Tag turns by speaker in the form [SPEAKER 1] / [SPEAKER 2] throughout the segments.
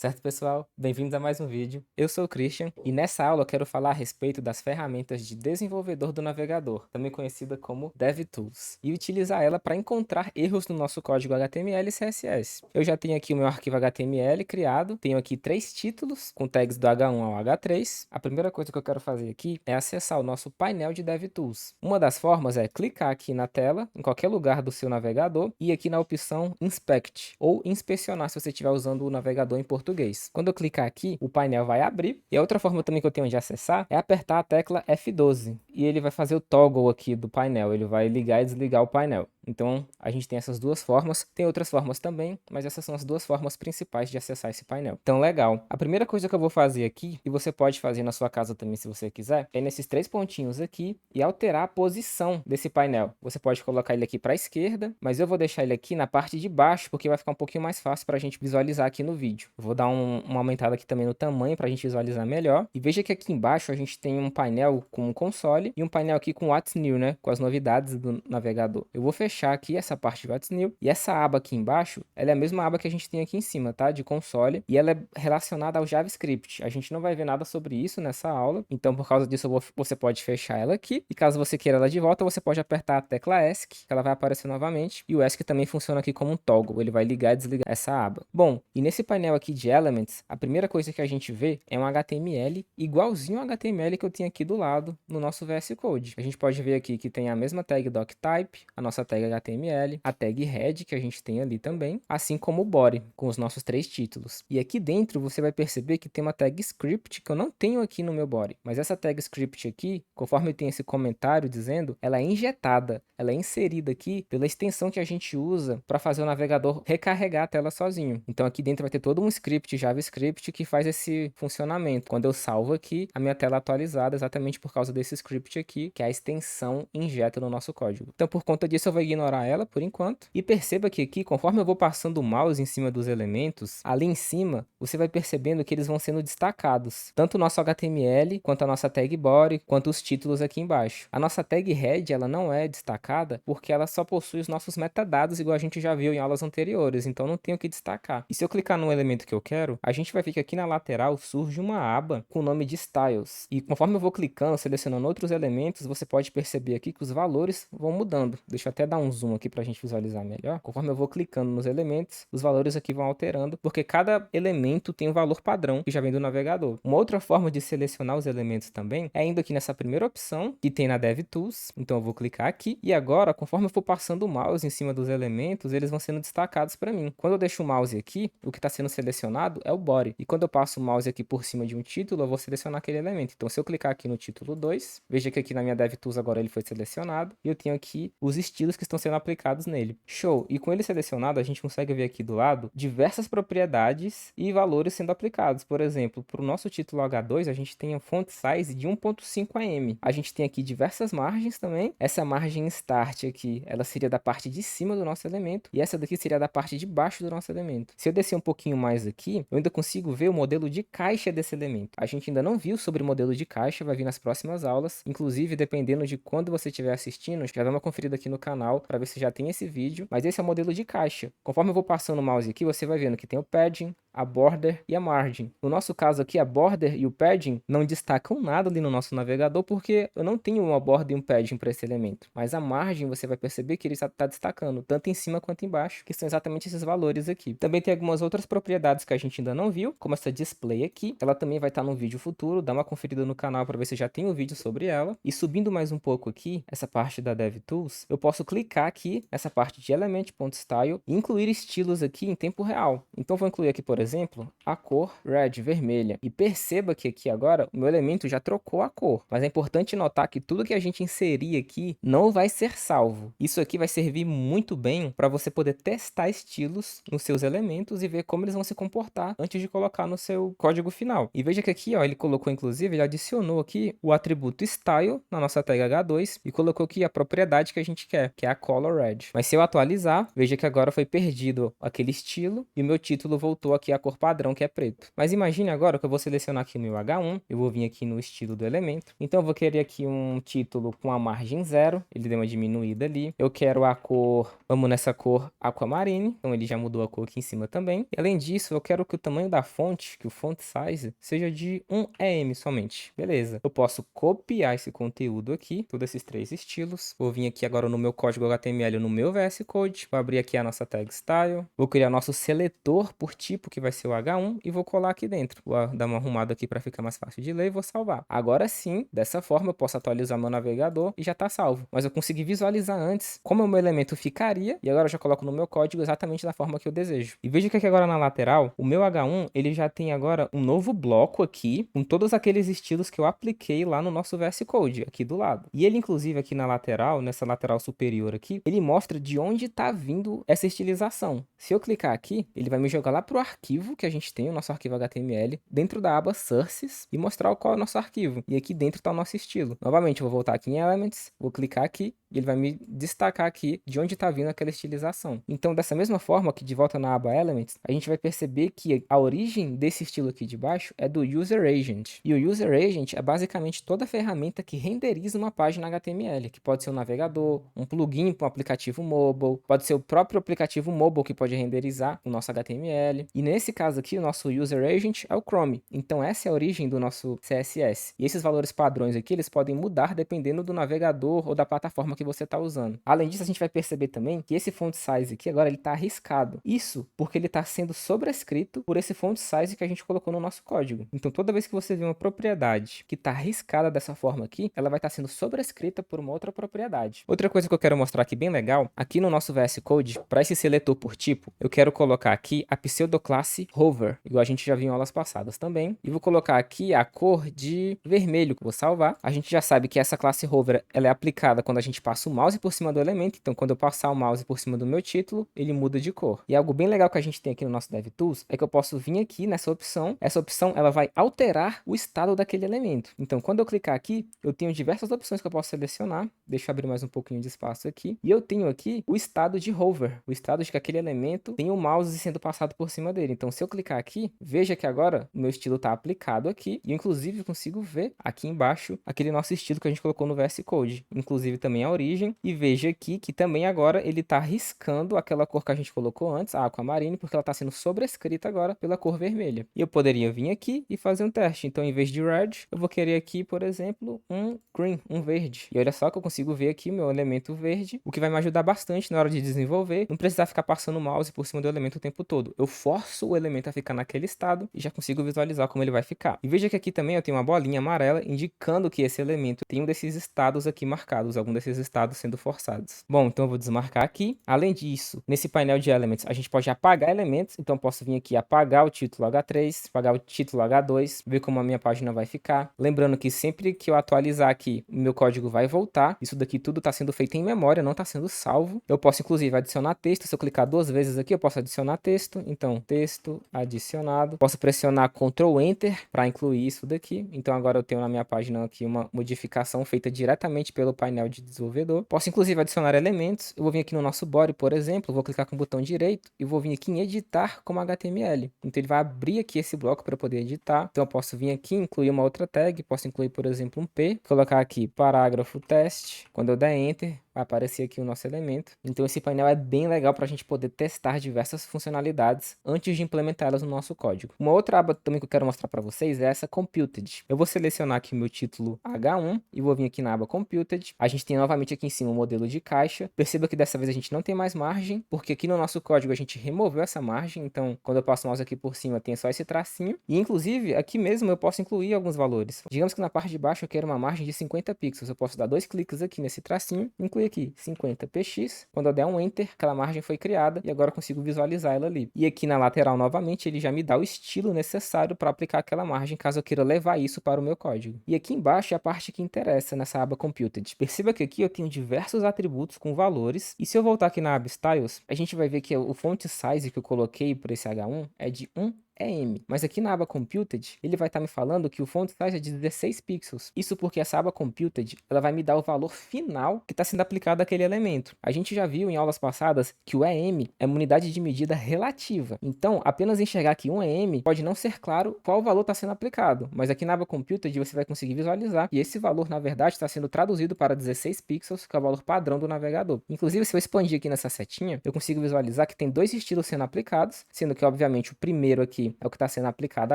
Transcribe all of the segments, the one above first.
[SPEAKER 1] Certo, pessoal? Bem-vindos a mais um vídeo. Eu sou o Christian e nessa aula eu quero falar a respeito das ferramentas de desenvolvedor do navegador, também conhecida como DevTools, e utilizar ela para encontrar erros no nosso código HTML e CSS. Eu já tenho aqui o meu arquivo HTML criado, tenho aqui 3 títulos com tags do H1 ao H3. A primeira coisa que eu quero fazer aqui é acessar o nosso painel de DevTools. Uma das formas é clicar aqui na tela, em qualquer lugar do seu navegador, e aqui na opção Inspect, ou inspecionar se você estiver usando o navegador em português. Quando eu clicar aqui, o painel vai abrir. E a outra forma também que eu tenho de acessar é apertar a tecla F12. E ele vai fazer o toggle aqui do painel. Ele vai ligar e desligar o painel. Então, a gente tem essas duas formas. Tem outras formas também, mas essas são as duas formas principais de acessar esse painel. Então, legal. A primeira coisa que eu vou fazer aqui, e você pode fazer na sua casa também se você quiser, é nesses 3 pontinhos aqui e alterar a posição desse painel. Você pode colocar ele aqui para a esquerda, mas eu vou deixar ele aqui na parte de baixo, porque vai ficar um pouquinho mais fácil para a gente visualizar aqui no vídeo. Eu vou dar uma aumentada aqui também no tamanho para a gente visualizar melhor. E veja que aqui embaixo a gente tem um painel com um console e um painel aqui com What's New, né? Com as novidades do navegador. Eu vou fechar aqui essa parte de What's New e essa aba aqui embaixo, ela é a mesma aba que a gente tem aqui em cima, tá? De console, e ela é relacionada ao JavaScript. A gente não vai ver nada sobre isso nessa aula, então por causa disso você pode fechar ela aqui, e caso você queira ela de volta, você pode apertar a tecla ESC, que ela vai aparecer novamente, e o ESC também funciona aqui como um toggle, ele vai ligar e desligar essa aba. Bom, e nesse painel aqui de Elements, a primeira coisa que a gente vê é um HTML igualzinho ao HTML que eu tinha aqui do lado no nosso VS Code. A gente pode ver aqui que tem a mesma tag doctype, a nossa tag HTML, a tag head que a gente tem ali também, assim como o body, com os nossos 3 títulos. E aqui dentro você vai perceber que tem uma tag script que eu não tenho aqui no meu body, mas essa tag script aqui, conforme tem esse comentário dizendo, ela é injetada, ela é inserida aqui pela extensão que a gente usa para fazer o navegador recarregar a tela sozinho. Então aqui dentro vai ter todo um script JavaScript que faz esse funcionamento. Quando eu salvo aqui, a minha tela é atualizada exatamente por causa desse script aqui, que a extensão injeta no nosso código. Então por conta disso eu vou ignorar ela por enquanto. E perceba que aqui, conforme eu vou passando o mouse em cima dos elementos, ali em cima, você vai percebendo que eles vão sendo destacados. Tanto o nosso HTML, quanto a nossa tag body, quanto os títulos aqui embaixo. A nossa tag head, ela não é destacada porque ela só possui os nossos metadados, igual a gente já viu em aulas anteriores, então não tenho o que destacar. E se eu clicar no elemento que eu quero, a gente vai ver que aqui na lateral surge uma aba com o nome de Styles. E conforme eu vou clicando, selecionando outros elementos, você pode perceber aqui que os valores vão mudando. Deixa eu até dar um zoom aqui para a gente visualizar melhor. Conforme eu vou clicando nos elementos, os valores aqui vão alterando, porque cada elemento tem um valor padrão que já vem do navegador. Uma outra forma de selecionar os elementos também é indo aqui nessa primeira opção que tem na DevTools. Então eu vou clicar aqui e agora, conforme eu for passando o mouse em cima dos elementos, eles vão sendo destacados para mim. Quando eu deixo o mouse aqui, o que está sendo selecionado é o body. E quando eu passo o mouse aqui por cima de um título, eu vou selecionar aquele elemento. Então se eu clicar aqui no título 2, veja que aqui na minha DevTools agora ele foi selecionado e eu tenho aqui os estilos que estão sendo aplicados nele. Show! E com ele selecionado, a gente consegue ver aqui do lado diversas propriedades e valores sendo aplicados. Por exemplo, para o nosso título H2, a gente tem um font size de 1.5 am. A gente tem aqui diversas margens também. Essa margem start aqui, ela seria da parte de cima do nosso elemento e essa daqui seria da parte de baixo do nosso elemento. Se eu descer um pouquinho mais aqui, eu ainda consigo ver o modelo de caixa desse elemento. A gente ainda não viu sobre o modelo de caixa, vai vir nas próximas aulas. Inclusive, dependendo de quando você estiver assistindo, já dá uma conferida aqui no canal para ver se já tem esse vídeo. Mas esse é o modelo de caixa. Conforme eu vou passando o mouse aqui, você vai vendo que tem o padding, a border e a margem. No nosso caso aqui, a border e o padding não destacam nada ali no nosso navegador, porque eu não tenho uma border e um padding para esse elemento. Mas a margem, você vai perceber que ele está destacando, tanto em cima quanto embaixo, que são exatamente esses valores aqui. Também tem algumas outras propriedades que a gente ainda não viu, como essa display aqui. Ela também vai estar no vídeo futuro, dá uma conferida no canal para ver se já tem um vídeo sobre ela. E subindo mais um pouco aqui, essa parte da DevTools, eu posso clicar aqui nessa parte de element.style e incluir estilos aqui em tempo real. Então vou incluir aqui, por exemplo, a cor red, vermelha. E perceba que aqui agora o meu elemento já trocou a cor. Mas é importante notar que tudo que a gente inserir aqui não vai ser salvo. Isso aqui vai servir muito bem para você poder testar estilos nos seus elementos e ver como eles vão se comportar antes de colocar no seu código final. E veja que aqui, ó, ele colocou, inclusive, ele adicionou aqui o atributo style na nossa tag H2 e colocou aqui a propriedade que a gente quer, que é a color red. Mas se eu atualizar, veja que agora foi perdido aquele estilo e o meu título voltou aqui a cor padrão, que é preto. Mas imagine agora que eu vou selecionar aqui no meu H1, eu vou vir aqui no estilo do elemento. Então eu vou querer aqui um título com a margem 0, ele deu uma diminuída ali. Eu quero a cor, vamos nessa cor Aquamarine, então ele já mudou a cor aqui em cima também. E além disso, eu quero que o tamanho da fonte, que o font size, seja de 1 EM somente. Beleza. Eu posso copiar esse conteúdo aqui, todos esses 3 estilos. Vou vir aqui agora no meu código HTML, no meu VS Code. Vou abrir aqui a nossa tag style. Vou criar nosso seletor por tipo, que vai ser o H1, e vou colar aqui dentro. Vou dar uma arrumada aqui para ficar mais fácil de ler e vou salvar. Agora sim, dessa forma eu posso atualizar meu navegador e já está salvo. Mas eu consegui visualizar antes como o meu elemento ficaria, e agora eu já coloco no meu código exatamente da forma que eu desejo. E veja que aqui agora na lateral, o meu H1, ele já tem agora um novo bloco aqui, com todos aqueles estilos que eu apliquei lá no nosso VS Code, aqui do lado. E ele, inclusive, aqui na lateral, nessa lateral superior aqui, ele mostra de onde está vindo essa estilização. Se eu clicar aqui, ele vai me jogar lá para o arquivo que a gente tem, o nosso arquivo HTML, dentro da aba Sources, e mostrar qual é o nosso arquivo. E aqui dentro está o nosso estilo. Novamente, eu vou voltar aqui em Elements, vou clicar aqui, e ele vai me destacar aqui de onde está vindo aquela estilização. Então, dessa mesma forma, aqui de volta na aba Elements, a gente vai perceber que a origem desse estilo aqui de baixo é do User Agent. E o User Agent é basicamente toda a ferramenta que renderiza uma página HTML, que pode ser um navegador, um plugin para um aplicativo mobile, pode ser o próprio aplicativo mobile que pode renderizar o nosso HTML. E nesse caso aqui, o nosso User Agent é o Chrome. Então, essa é a origem do nosso CSS. E esses valores padrões aqui, eles podem mudar dependendo do navegador ou da plataforma que você está usando. Além disso, a gente vai perceber também que esse font size aqui agora ele está arriscado. Isso porque ele está sendo sobrescrito por esse font size que a gente colocou no nosso código. Então, toda vez que você vê uma propriedade que está arriscada dessa forma aqui, ela vai estar sendo sobrescrita por uma outra propriedade. Outra coisa que eu quero mostrar aqui bem legal, aqui no nosso VS Code, para esse seletor por tipo, eu quero colocar aqui a pseudoclasse hover, igual a gente já viu em aulas passadas também, e vou colocar aqui a cor de vermelho, que eu vou salvar. A gente já sabe que essa classe hover, ela é aplicada quando a gente passa o mouse por cima do elemento, então quando eu passar o mouse por cima do meu título, ele muda de cor. E algo bem legal que a gente tem aqui no nosso DevTools é que eu posso vir aqui nessa opção, essa opção ela vai alterar o estado daquele elemento. Então quando eu clicar aqui, eu tenho diversas opções que eu posso selecionar, deixa eu abrir mais um pouquinho de espaço aqui, e eu tenho aqui o estado de hover, o estado de que aquele elemento tem o mouse sendo passado por cima dele. Então se eu clicar aqui, veja que agora o meu estilo está aplicado aqui, e eu inclusive consigo ver aqui embaixo aquele nosso estilo que a gente colocou no VS Code, inclusive também a origem, e veja aqui que também agora ele está riscando aquela cor que a gente colocou antes, a Aquamarine, porque ela está sendo sobrescrita agora pela cor vermelha. E eu poderia vir aqui e fazer um teste. Então, em vez de red, eu vou querer aqui, por exemplo, um green, um verde. E olha só que eu consigo ver aqui o meu elemento verde, o que vai me ajudar bastante na hora de desenvolver, não precisar ficar passando o mouse por cima do elemento o tempo todo. Eu forço o elemento a ficar naquele estado e já consigo visualizar como ele vai ficar. E veja que aqui também eu tenho uma bolinha amarela indicando que esse elemento tem um desses estados aqui marcados, algum desses estados sendo forçados. Bom, então eu vou desmarcar aqui. Além disso, nesse painel de Elements, a gente pode apagar elementos, então eu posso vir aqui apagar o título H3, apagar o título H2, ver como a minha página vai ficar. Lembrando que sempre que eu atualizar aqui, o meu código vai voltar. Isso daqui tudo está sendo feito em memória, não está sendo salvo. Eu posso, inclusive, adicionar texto. Se eu clicar 2 vezes aqui, eu posso adicionar texto. Então, texto adicionado. Posso pressionar Ctrl Enter para incluir isso daqui. Então, agora eu tenho na minha página aqui uma modificação feita diretamente pelo painel de desenvolvedor. Posso, inclusive, adicionar elementos. Eu vou vir aqui no nosso body, por exemplo, vou clicar com o botão direito e vou vir aqui em editar como HTML. Então, ele vai abrir aqui esse bloco para eu poder editar. Então, eu posso vir aqui, incluir uma outra tag. Posso incluir, por exemplo, um P. Colocar aqui parágrafo teste. Quando eu der Enter, vai aparecer aqui o nosso elemento. Então esse painel é bem legal para a gente poder testar diversas funcionalidades antes de implementá-las no nosso código. Uma outra aba também que eu quero mostrar para vocês é essa Computed. Eu vou selecionar aqui o meu título H1 e vou vir aqui na aba Computed. A gente tem novamente aqui em cima o modelo de caixa. Perceba que dessa vez a gente não tem mais margem, porque aqui no nosso código a gente removeu essa margem. Então quando eu passo o mouse aqui por cima tem só esse tracinho. E inclusive aqui mesmo eu posso incluir alguns valores. Digamos que na parte de baixo eu quero uma margem de 50 pixels. Eu posso dar 2 cliques aqui nesse tracinho, incluir aqui 50px, quando eu der um enter, aquela margem foi criada e agora eu consigo visualizar ela ali. E aqui na lateral novamente ele já me dá o estilo necessário para aplicar aquela margem caso eu queira levar isso para o meu código. E aqui embaixo é a parte que interessa nessa aba Computed. Perceba que aqui eu tenho diversos atributos com valores e se eu voltar aqui na aba Styles, a gente vai ver que o font size que eu coloquei para esse H1 é de 1 é M. Mas aqui na aba Computed, ele vai estar me falando que o font size é de 16 pixels. Isso porque essa aba Computed, ela vai me dar o valor final que está sendo aplicado àquele elemento. A gente já viu em aulas passadas que o EM é uma unidade de medida relativa. Então, apenas enxergar que um EM pode não ser claro qual valor está sendo aplicado. Mas aqui na aba Computed você vai conseguir visualizar que esse valor, na verdade, está sendo traduzido para 16 pixels, que é o valor padrão do navegador. Inclusive, se eu expandir aqui nessa setinha, eu consigo visualizar que tem dois estilos sendo aplicados, sendo que, obviamente, o primeiro aqui é o que está sendo aplicado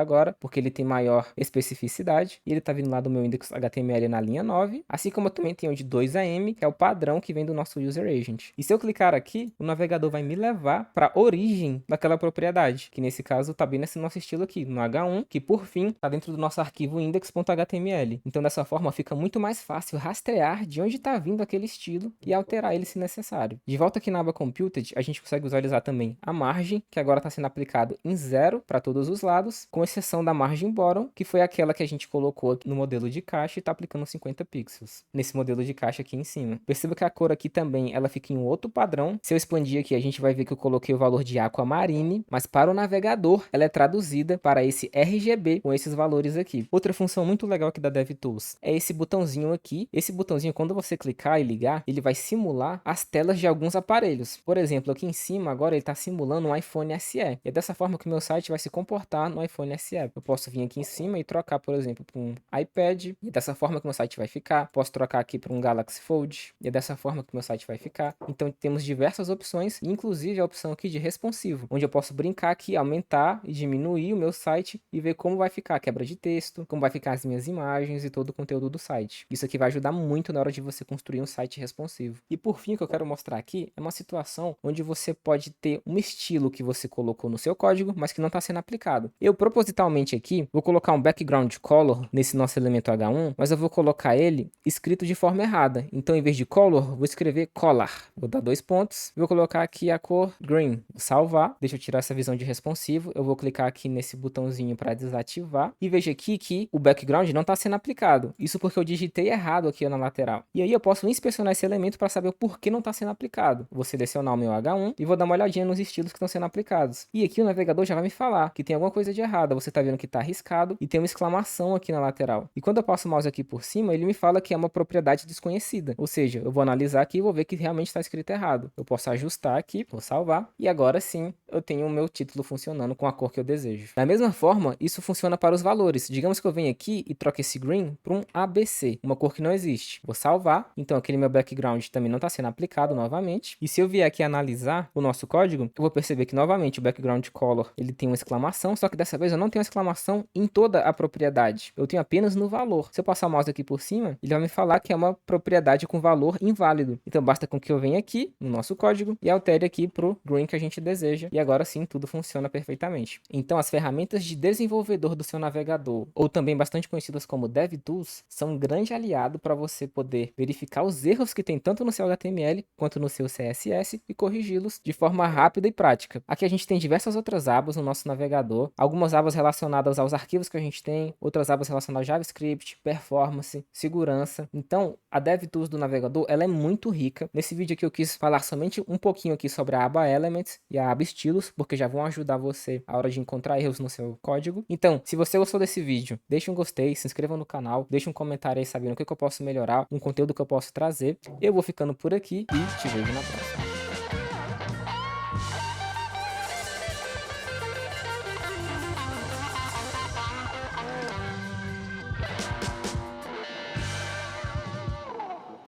[SPEAKER 1] agora, porque ele tem maior especificidade, e ele está vindo lá do meu index HTML na linha 9, assim como eu também tenho o de 2AM, que é o padrão que vem do nosso user agent. E se eu clicar aqui, o navegador vai me levar para a origem daquela propriedade, que nesse caso está bem nesse nosso estilo aqui, no H1, que por fim está dentro do nosso arquivo index.html. Então dessa forma fica muito mais fácil rastrear de onde está vindo aquele estilo e alterar ele se necessário. De volta aqui na aba Computed, a gente consegue visualizar também a margem, que agora está sendo aplicado em 0 para todos os lados, com exceção da margem bottom, que foi aquela que a gente colocou aqui no modelo de caixa e está aplicando 50 pixels nesse modelo de caixa aqui em cima. Perceba que a cor aqui também ela fica em um outro padrão. Se eu expandir aqui, a gente vai ver que eu coloquei o valor de Aquamarine, mas para o navegador ela é traduzida para esse RGB com esses valores aqui. Outra função muito legal aqui da DevTools é esse botãozinho aqui. Esse botãozinho, quando você clicar e ligar, ele vai simular as telas de alguns aparelhos. Por exemplo, aqui em cima agora ele está simulando um iPhone SE. E é dessa forma que o meu site vai se comportar no iPhone SE. Eu posso vir aqui em cima e trocar, por exemplo, para um iPad. E é dessa forma que o meu site vai ficar. Posso trocar aqui para um Galaxy Fold. E é dessa forma que o meu site vai ficar. Então temos diversas opções, inclusive a opção aqui de responsivo, onde eu posso brincar aqui, aumentar e diminuir o meu site e ver como vai ficar a quebra de texto, como vai ficar as minhas imagens e todo o conteúdo do site. Isso aqui vai ajudar muito na hora de você construir um site responsivo. E por fim, o que eu quero mostrar aqui é uma situação onde você pode ter um estilo que você colocou no seu código, mas que não está sendo aplicado. Eu propositalmente aqui vou colocar um background color nesse nosso elemento H1, mas eu vou colocar ele escrito de forma errada. Então, em vez de color, vou escrever color. Vou dar 2 pontos. Vou colocar aqui a cor green. Vou salvar. Deixa eu tirar essa visão de responsivo. Eu vou clicar aqui nesse botãozinho para desativar. E veja aqui que o background não está sendo aplicado. Isso porque eu digitei errado aqui na lateral. E aí eu posso inspecionar esse elemento para saber o porquê não está sendo aplicado. Vou selecionar o meu H1 e vou dar uma olhadinha nos estilos que estão sendo aplicados. E aqui o navegador já vai me falar que tem alguma coisa de errada. Você está vendo que está arriscado e tem uma exclamação aqui na lateral. E quando eu passo o mouse aqui por cima, ele me fala que é uma propriedade desconhecida. Ou seja, eu vou analisar aqui e vou ver que realmente está escrito errado. Eu posso ajustar aqui, vou salvar. E agora sim, eu tenho o meu título funcionando com a cor que eu desejo. Da mesma forma, isso funciona para os valores. Digamos que eu venho aqui e troque esse green para um ABC, uma cor que não existe. Vou salvar. Então aquele meu background também não está sendo aplicado novamente. E se eu vier aqui analisar o nosso código, eu vou perceber que novamente o background color ele tem uma exclamação, só que dessa vez eu não tenho uma exclamação em toda a propriedade. Eu tenho apenas no valor. Se eu passar o mouse aqui por cima, ele vai me falar que é uma propriedade com valor inválido. Então basta com que eu venha aqui no nosso código e altere aqui para o green que a gente deseja. E agora sim tudo funciona perfeitamente. Então as ferramentas de desenvolvedor do seu navegador, ou também bastante conhecidas como DevTools, são um grande aliado para você poder verificar os erros que tem tanto no seu HTML quanto no seu CSS e corrigi-los de forma rápida e prática. Aqui a gente tem diversas outras abas no nosso navegador, algumas abas relacionadas aos arquivos que a gente tem, outras abas relacionadas a JavaScript, performance, segurança. Então a DevTools do navegador ela é muito rica. Nesse vídeo aqui eu quis falar somente um pouquinho aqui sobre a aba Elements e a aba Estilos, porque já vão ajudar você a hora de encontrar erros no seu código. Então, se você gostou desse vídeo, deixe um gostei, se inscreva no canal, deixe um comentário aí sabendo o que eu posso melhorar, um conteúdo que eu posso trazer. Eu vou ficando por aqui e te vejo na próxima.